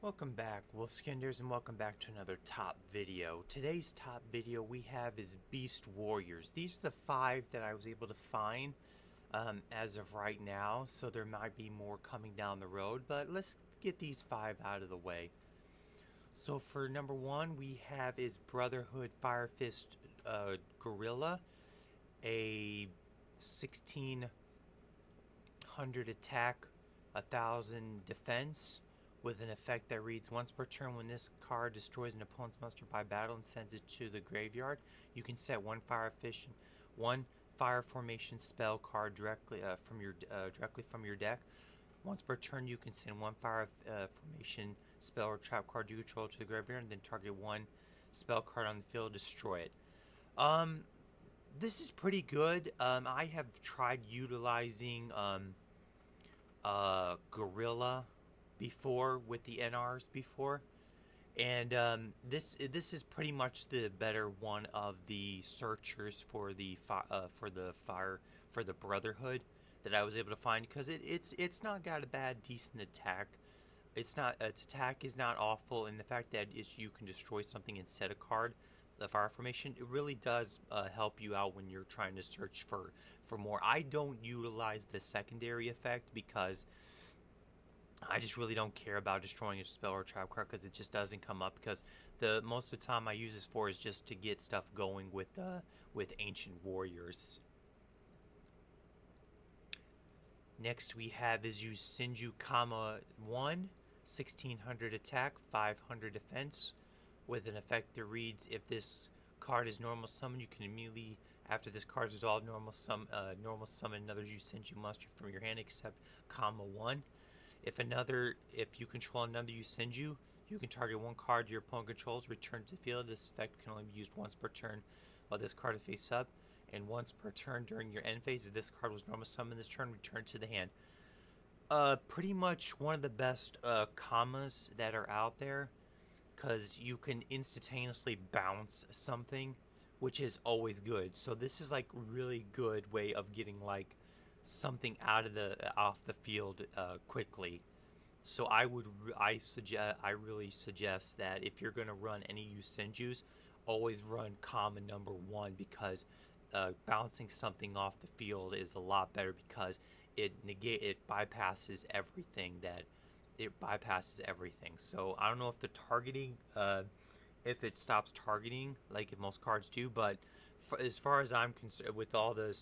Welcome back, Wolfskinders, and welcome back to another top video. Today's top video we have is Beast Warriors. These are the 5 that I was able to find as of right now, so there might be more coming down the road, but let's get these 5 out of the way. So for number 1, we have is Brotherhood Fire Fist Gorilla, a 1600 attack, 1000 defense, with an effect that reads, once per turn when this card destroys an opponent's monster by battle and sends it to the graveyard, you can set one fire formation spell card directly from your deck. Once per turn, you can send one fire formation spell or trap card you control to the graveyard, and then target one spell card on the field, destroy it. This is pretty good. I have tried utilizing Gorilla before with the NRs before, and this is pretty much the better one of the searchers for the Brotherhood that I was able to find, because it's not got a decent attack. Its attack is not awful, and the fact that you can destroy something and set a card, the fire formation, it really does help you out when you're trying to search for more. I don't utilize the secondary effect because I just really don't care about destroying a spell or trap card, because it just doesn't come up, because most of the time I use this for is just to get stuff going with Ancient Warriors. Next we have is Yusinju Kama 1, 1600 attack, 500 defense, with an effect that reads, if this card is normal summon, you can immediately, after this card is resolved, normal summon another Yusinju monster from your hand except Kama 1. If you control another Yusinju, you can target one card your opponent controls, return to the field. This effect can only be used once per turn while this card is face up, and once per turn during your end phase. If this card was normal summoned this turn, return to the hand. Pretty much one of the best Kamas that are out there, because you can instantaneously bounce something, which is always good. So this is like really good way of getting like something off the field quickly. So I really suggest that if you're gonna run any Yusinjus, always run common number 1, because bouncing something off the field is a lot better, because it bypasses everything. So I don't know if the targeting, if it stops targeting like if most cards do, but as far as I'm concerned, with all the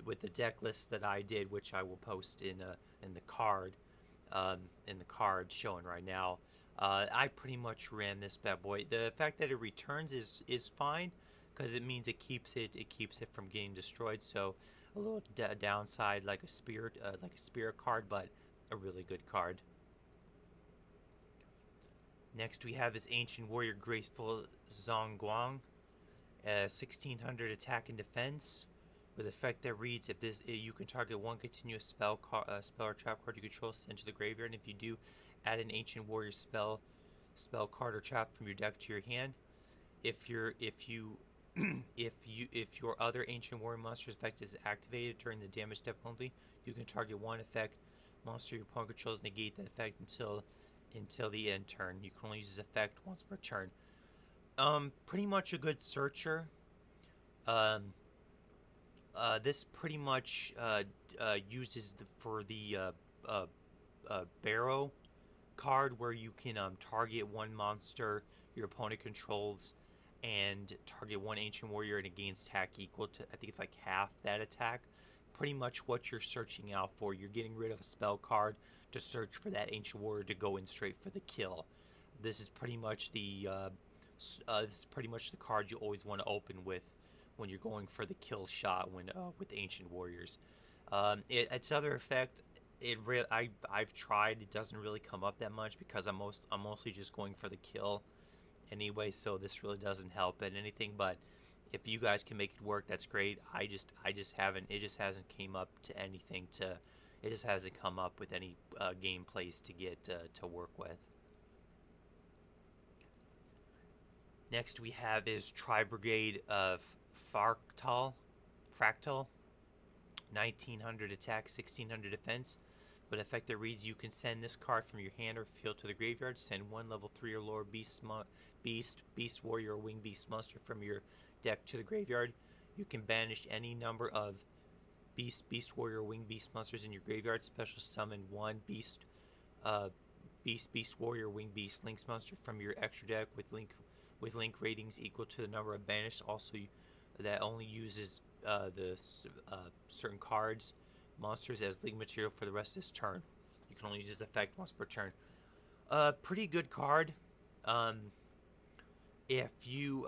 with the deck list that I did, which I will post in the card showing right now, I pretty much ran this bad boy. The fact that it returns is fine, because it means it keeps it from getting destroyed. So a little downside, like a spirit card, but a really good card. Next we have is Ancient Warrior Graceful Zongguang, 1600 attack and defense, with effect that reads, if you can target one continuous spell or trap card you control, sent to the graveyard, and if you do, add an Ancient Warrior spell card or trap from your deck to your hand. If your other Ancient Warrior monster's effect is activated during the damage step only, you can target one effect monster your opponent controls, negate that effect until the end turn. You can only use this effect once per turn. Pretty much a good searcher. This pretty much uses for the Barrow card, where you can target one monster your opponent controls and target one Ancient Warrior, and it gains attack equal to, I think it's like half that attack. Pretty much what you're searching out for. You're getting rid of a spell card to search for that Ancient Warrior to go in straight for the kill. This is pretty much the card you always want to open with when you're going for the kill shot with Ancient Warriors. Its other effect, I've tried, it doesn't really come up that much, because I'm mostly just going for the kill anyway, so this really doesn't help at anything. But if you guys can make it work, that's great. It just hasn't came up to anything it just hasn't come up with any gameplays to get to work with. Next we have is Tri-Brigade of Fractal, 1900 attack, 1600 defense, With an effect that reads, you can send this card from your hand or field to the graveyard. Send one level 3 or lower beast, warrior, or winged beast monster from your deck to the graveyard. You can banish any number of beast, warrior, or winged beast monsters in your graveyard. Special summon one beast, warrior, winged beast lynx monster from your extra deck with link ratings equal to the number of banished. Also, that only uses the certain cards monsters as link material for the rest of this turn. You can only use this effect once per turn. Pretty good card. If you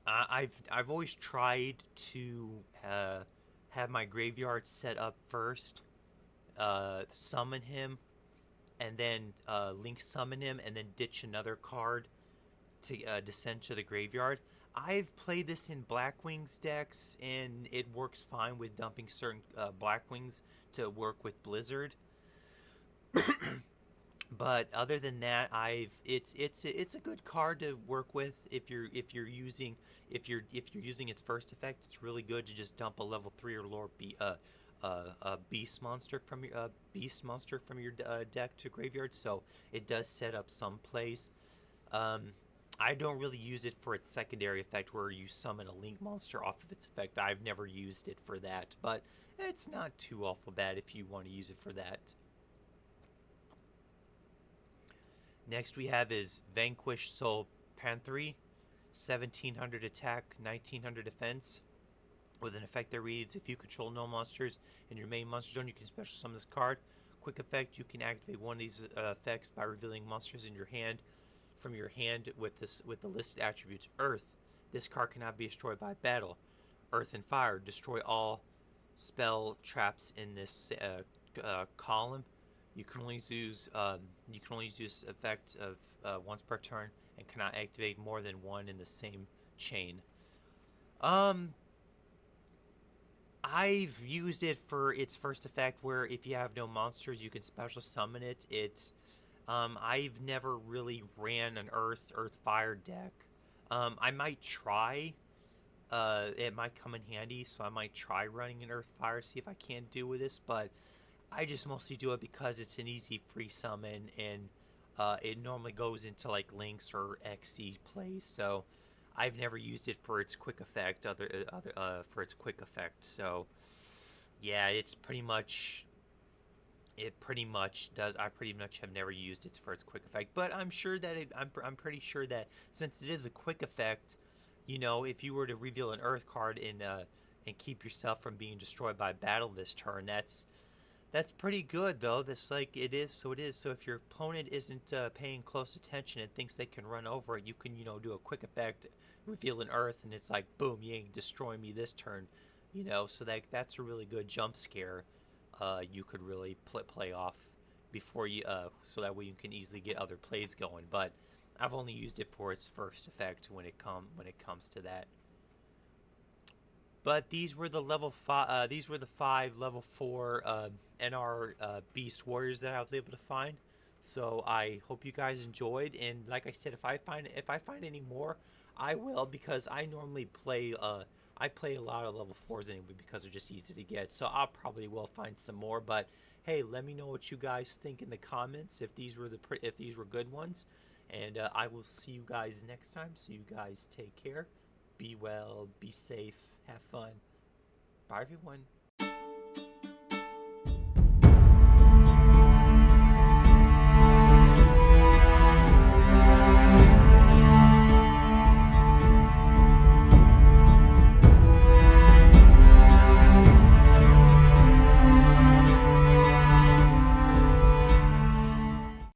I've always tried to have my graveyard set up first, summon him, and then link summon him, and then ditch another card to descend to the graveyard. I've played this in Blackwings decks, and it works fine with dumping certain Blackwings to work with Blizzard. But other than that, it's a good card to work with if you're using its first effect. It's really good to just dump a level 3 or lower beast monster from your deck to graveyard. So it does set up some plays. I don't really use it for its secondary effect where you summon a link monster off of its effect. I've never used it for that, but it's not too awful bad if you want to use it for that. Next we have is Vanquish Soul Panthery, 1700 attack, 1900 defense. With an effect that reads, if you control no monsters in your main monster zone, you can special summon this card. Quick effect, you can activate one of these effects by revealing monsters in your hand from your hand with the listed attributes. Earth, this card cannot be destroyed by battle. Earth and Fire, destroy all spell traps in this column. You can only use this effect of once per turn and cannot activate more than one in the same chain. I've used it for its first effect where if you have no monsters you can special summon it. I've never really ran an Earth Fire deck. I might try. It might come in handy, so I might try running an Earth Fire, see if I can do with this, but I just mostly do it because it's an easy free summon, and it normally goes into like Lynx or XC plays, so I've never used it for its quick effect. For its quick effect. So yeah, it pretty much does. I pretty much have never used it for its quick effect, but I'm sure that I'm pretty sure that since it is a quick effect, you know, if you were to reveal an Earth card and keep yourself from being destroyed by battle this turn, that's pretty good, though. That's like, it is, so it is. So if your opponent isn't paying close attention and thinks they can run over it, you can, you know, do a quick effect, reveal an Earth, and it's like, boom, you ain't destroying me this turn, you know. So that's a really good jump scare. You could really play off before you, so that way you can easily get other plays going. But I've only used it for its first effect when it comes to that. But these were the level 5. These were the 5 level 4 NR Beast Warriors that I was able to find. So I hope you guys enjoyed. And like I said, if I find any more, I will, because I normally play. I play a lot of level 4s anyway because they're just easy to get. So I'll probably will find some more. But hey, let me know what you guys think in the comments if these were good ones. And I will see you guys next time. So you guys take care. Be well, be safe, have fun. Bye, everyone.